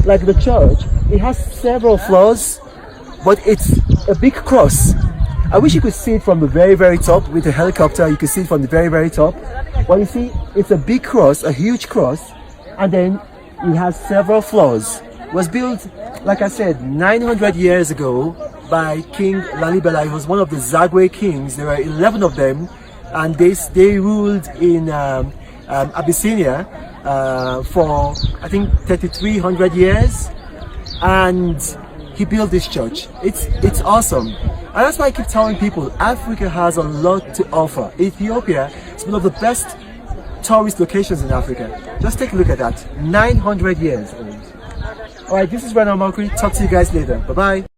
like the church, it has several floors, but it's a big cross. I wish you could see it from the very, very top with a helicopter. You can see it from the very, very top. But you see, it's a big cross, a huge cross, and then it has several floors. It was built, like I said, 900 years ago by King Lalibela. He was one of the Zagwe kings. There were 11 of them, and they ruled in Abyssinia for, I think, 3,300 years. And he built this church. It's awesome. And that's why I keep telling people, Africa has a lot to offer. Ethiopia is one of the best tourist locations in Africa. Just take a look at that. 900 years old. Alright, this is Renan Malkri. Talk to you guys later. Bye-bye.